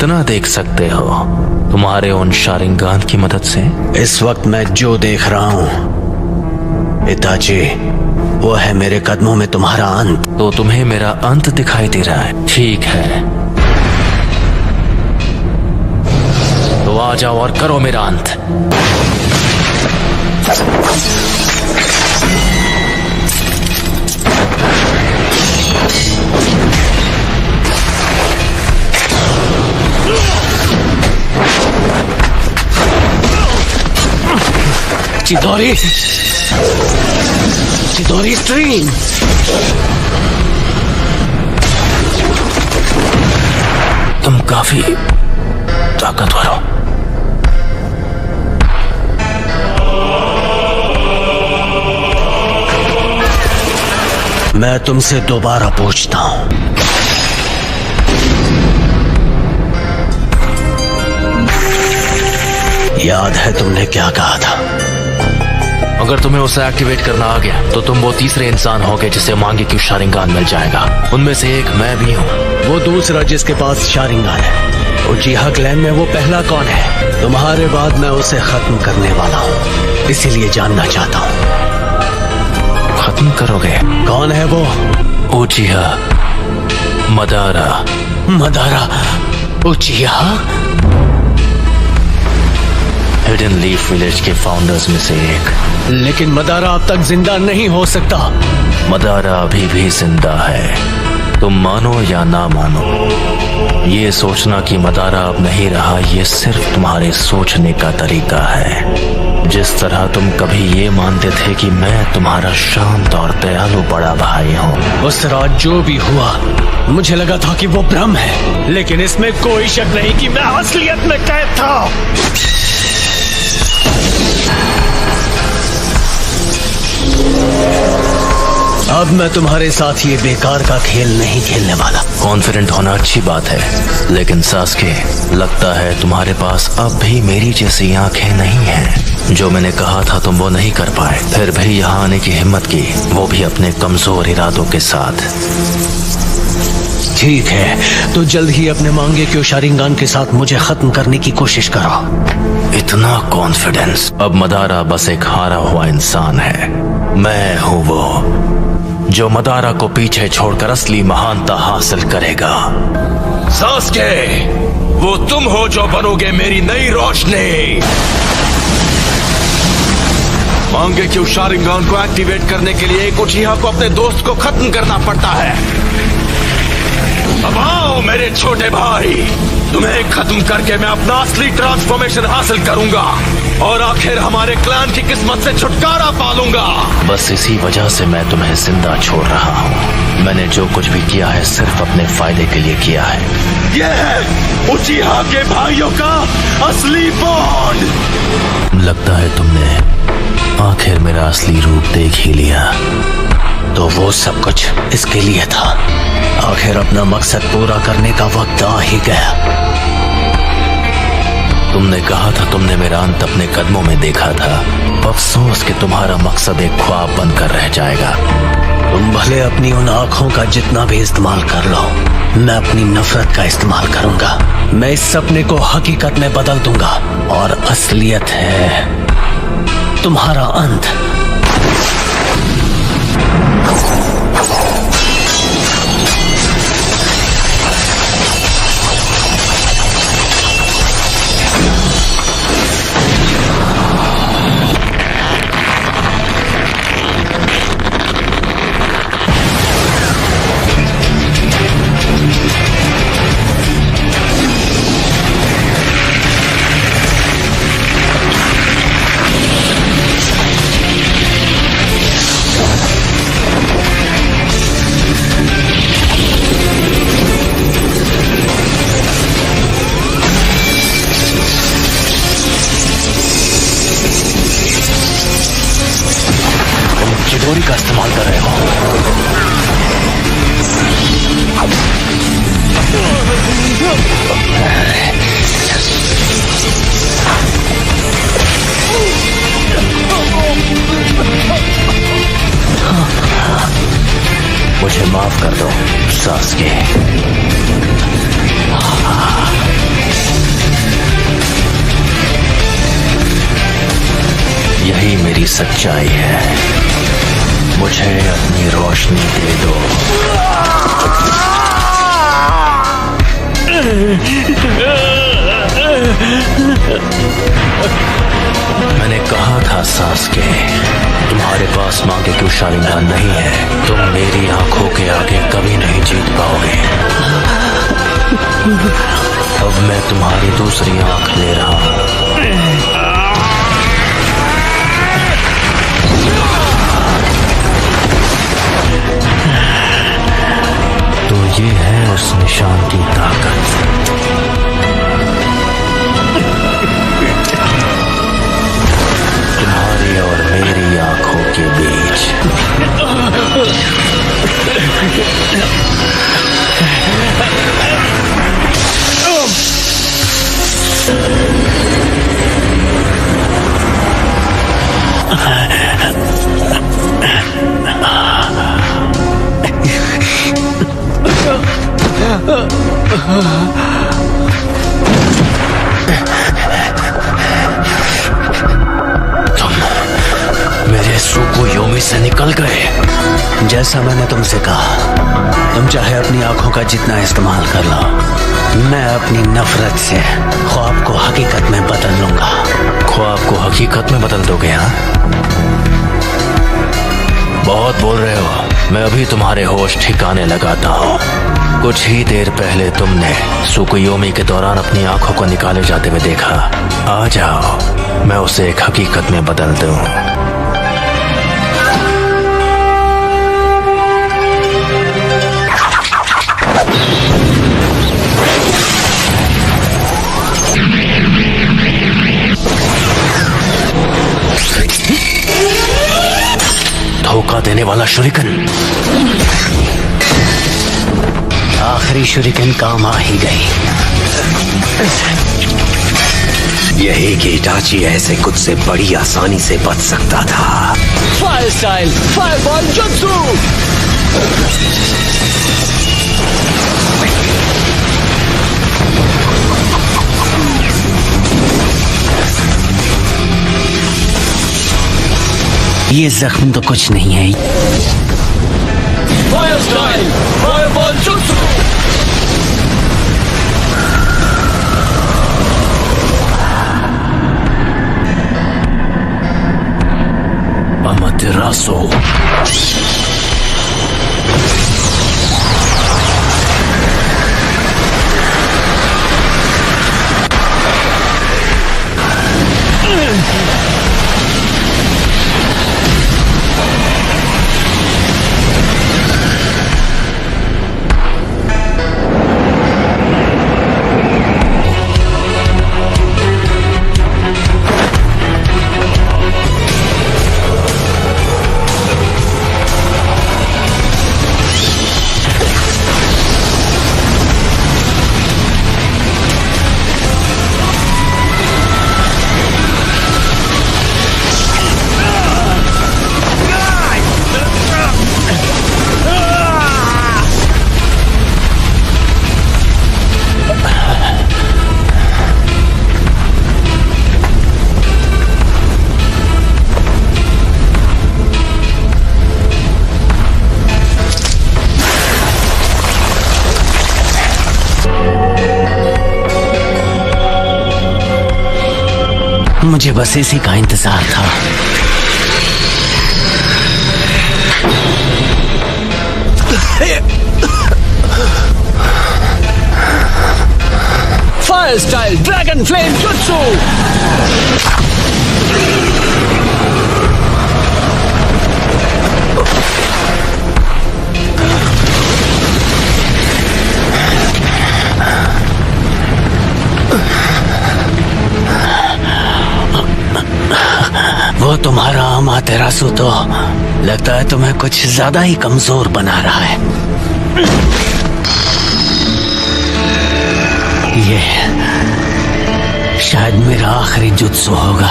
इतना देख सकते हो तुम्हारे उन शारिंगान की मदद से? इस वक्त मैं जो देख रहा हूं पिताजी, वो है मेरे कदमों में तुम्हारा अंत। तो तुम्हें मेरा अंत दिखाई दे रहा है? ठीक है, तो आ जाओ और करो मेरा अंत। चिदोरी, चिदोरी स्ट्रीम। तुम काफी ताकतवर हो। मैं तुमसे दोबारा पूछता हूं, याद है तुमने क्या कहा था? अगर तुम्हें उसे एक्टिवेट करना आ गया तो तुम वो तीसरे इंसान होगे जिसे मांगे क्यों शारिंगान मिल जाएगा। उनमें से एक मैं भी हूँ। वो दूसरा जिसके पास शारिंगान है, उचिहा क्लैन में वो पहला कौन है? तुम्हारे बाद मैं उसे खत्म करने वाला हूँ, इसीलिए जानना चाहता हूँ। खत्म करोगे? कौन है वो? उचिहा Madara. Madara उचिहा? Hidden leaf village के फाउंडर्स में से एक। लेकिन मदारा अब तक जिंदा नहीं हो सकता। मदारा अभी भी जिंदा है, तुम मानो या ना मानो। ये सोचना कि मदारा अब नहीं रहा, ये सिर्फ तुम्हारे सोचने का तरीका है। जिस तरह तुम कभी ये मानते थे कि मैं तुम्हारा शांत और दयालु बड़ा भाई हूँ। उस रात जो भी हुआ मुझे लगा था कि वो भ्रम है, लेकिन इसमें कोई शक नहीं कि मैं असलियत में कैद था। अब मैं तुम्हारे साथ ये बेकार का खेल नहीं खेलने वाला। कॉन्फिडेंट होना अच्छी बात है, लेकिन सास्के, लगता है तुम्हारे पास अब भी मेरी जैसी आंखें नहीं हैं। जो मैंने कहा था तुम वो नहीं कर पाए, फिर भी यहाँ आने की हिम्मत की, वो भी अपने कमजोर इरादों के साथ। ठीक है, तो जल्द ही अपने मांगे क्यों शारिंगान के साथ मुझे खत्म करने की कोशिश करो। इतना कॉन्फिडेंस? अब मदारा बस एक हारा हुआ इंसान है। मैं हूँ वो जो मदारा को पीछे छोड़कर असली महानता हासिल करेगा। सास्के, वो तुम हो जो बनोगे मेरी नई रोशनी। मांगे क्यों शारिंगान को एक्टिवेट करने के लिए एक उचिहा को अपने दोस्त को खत्म करना पड़ता है। अब आओ मेरे छोटे भाई, तुम्हें खत्म करके मैं अपना असली ट्रांसफॉर्मेशन हासिल करूंगा और आखिर हमारे क्लैन की किस्मत से छुटकारा पालूंगा। बस इसी वजह से मैं तुम्हें जिंदा छोड़ रहा हूँ। मैंने जो कुछ भी किया है सिर्फ अपने फायदे के लिए किया है। ये है उचिहा के भाइयों का असली बॉन्ड। लगता है तुमने आखिर मेरा असली रूप देख ही लिया। तो वो सब कुछ इसके लिए था। आखिर अपना मकसद पूरा करने का वक्त आ ही गया। तुमने कहा था तुमने मेरा अंत अपने कदमों में देखा था। अफसोस कि तुम्हारा मकसद एक ख्वाब बनकर रह जाएगा। तुम भले अपनी उन आंखों का जितना भी इस्तेमाल कर लो, मैं अपनी नफरत का इस्तेमाल करूंगा। मैं इस सपने को हकीकत में बदल दूंगा और असलियत है तुम्हारा अंत। चिदोरी का इस्तेमाल कर रहे हो। मुझे माफ कर दो सास्के। सच्चाई है। मुझे अपनी रोशनी दे दो। मैंने कहा था सास्के, तुम्हारे पास मांगे क्यों शारिंगान नहीं है। तुम मेरी आंखों के आगे कभी नहीं जीत पाओगे। अब मैं तुम्हारी दूसरी आंख ले रहा हूं। तो ये है उस निशान की ताकत। तुम्हारी और मेरी आंखों के बीच। मेरे सुकुयोमी से निकल गए। जैसा मैंने तुमसे कहा, तुम चाहे अपनी आंखों का जितना इस्तेमाल कर लो, मैं अपनी नफरत से ख्वाब को हकीकत में बदल लूंगा। ख्वाब को हकीकत में बदल दोगे? हाँ, बहुत बोल रहे हो। मैं अभी तुम्हारे होश ठिकाने लगाता हूँ। कुछ ही देर पहले तुमने सुकुयोमी के दौरान अपनी आंखों को निकाले जाते हुए देखा। आ जाओ, मैं उसे एक हकीकत में बदल दूं। धोखा देने वाला शुरिकन। आखिरी शुरिकन काम आ ही गई। यही कि इटाची ऐसे कुछ से बड़ी आसानी से बच सकता था। Fire style fireball jutsu. ये जख्म तो कुछ नहीं है। Fire style fireball jutsu. Amaterasu. मुझे बस इसी का इंतजार था। Fire style dragon flame jutsu. वो तुम्हारा अमातेरासु तो लगता है तुम्हें कुछ ज्यादा ही कमजोर बना रहा है। ये शायद मेरा आखिरी जुत्सु होगा।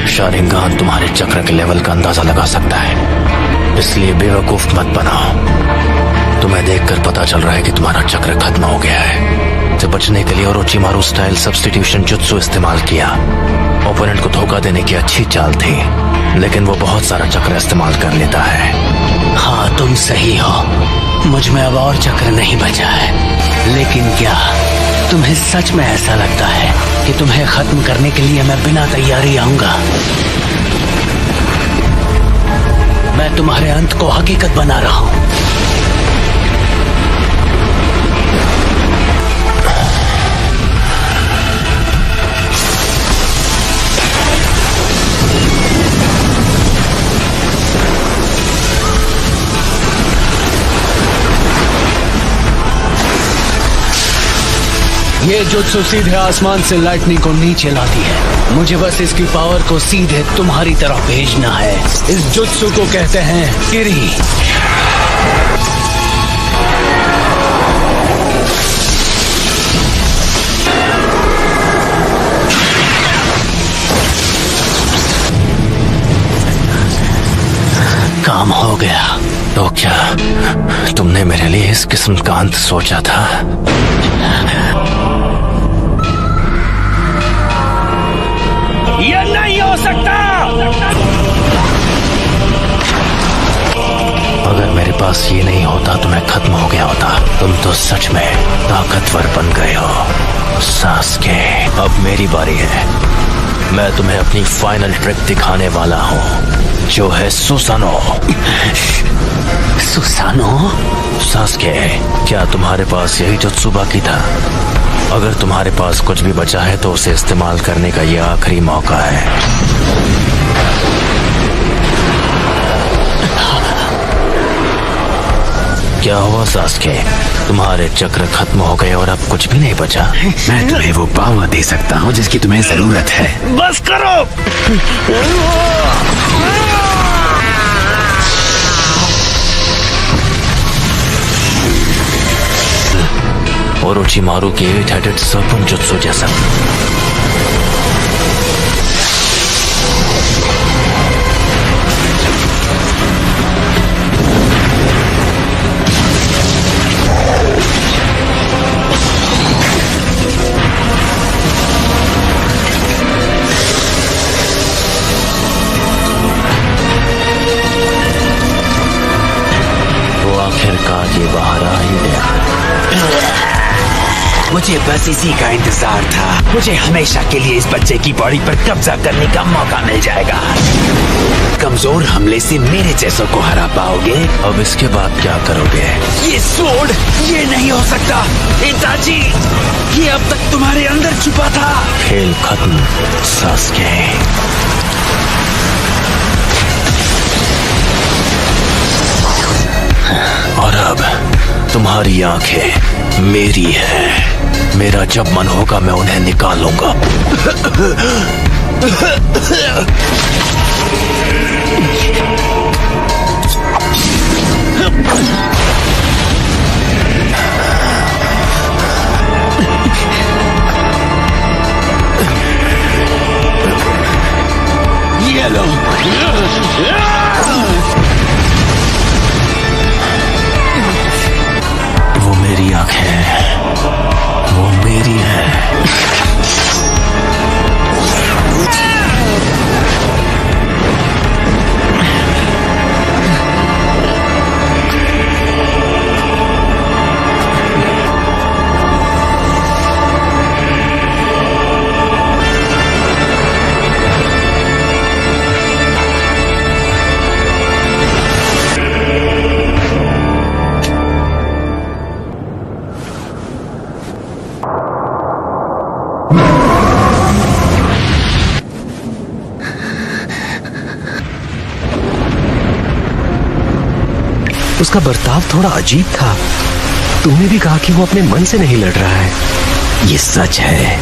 शारिंगान तुम्हारे चक्र के लेवल का अंदाजा लगा सकता है, इसलिए बेवकूफ मत बनाओ। तुम्हें देखकर पता चल रहा है कि तुम्हारा चक्र खत्म हो गया है। से बचने के लिए ओरोचिमारू स्टाइल सब्स्टिट्यूशन जुत्सु इस्तेमाल किया। ओपोनेंट को धोखा देने की अच्छी चाल थी, लेकिन वो बहुत सारा चक्र इस्तेमाल कर लेता है। हाँ, तुम सही हो। मुझ में अब और चक्र नहीं बचा है। लेकिन क्या तुम्हें सच में ऐसा लगता है कि तुम्हें खत्म करने के लिए मैं बिना तैयारी आऊंगा? मैं तुम्हारे अंत को हकीकत बना रहा हूं। ये जुत्सु सीधे आसमान से लाइटनिंग को नीचे लाती है। मुझे बस इसकी पावर को सीधे तुम्हारी तरफ भेजना है। इस जुत्सु को कहते हैं किरी। काम हो गया। तो क्या तुमने मेरे लिए इस किस्म का अंत सोचा था? ये नहीं हो सकता। अगर मेरे पास ये नहीं होता तो मैं खत्म हो गया होता। तुम तो सच में ताकतवर बन गए हो सास्के। अब मेरी बारी है। मैं तुम्हें अपनी फाइनल ट्रिक दिखाने वाला हूँ, जो है सुसानो। सुसानो? सास्के, क्या तुम्हारे पास यही जुत्सु बाकी था? अगर तुम्हारे पास कुछ भी बचा है तो उसे इस्तेमाल करने का ये आखिरी मौका है। क्या हुआ सास्के? तुम्हारे चक्र खत्म हो गए और अब कुछ भी नहीं बचा? मैं तुम्हें वो पावर दे सकता हूँ जिसकी तुम्हें जरूरत है। बस करो। ओरोचिमारू के 8-headed serpent जुत्सु जैसा। वो आखिरकार ये बाहर आ ही गया। मुझे बस इसी का इंतजार था। मुझे हमेशा के लिए इस बच्चे की बॉडी पर कब्जा करने का मौका मिल जाएगा। कमजोर हमले से मेरे जैसों को हरा पाओगे। अब इसके बाद क्या करोगे? ये स्वॉर्ड, ये नहीं हो सकता। इताची, ये अब तक तुम्हारे अंदर छुपा था। खेल खत्म सास्के। और अब तुम्हारी आंखें मेरी है। मेरा जब मन होगा मैं उन्हें निकालूंगा। ये लो। वो मेरी आंखें हैं, वो मेरी है। उसका बर्ताव थोड़ा अजीब था। तूने भी कहा कि वो अपने मन से नहीं लड़ रहा है। ये सच है।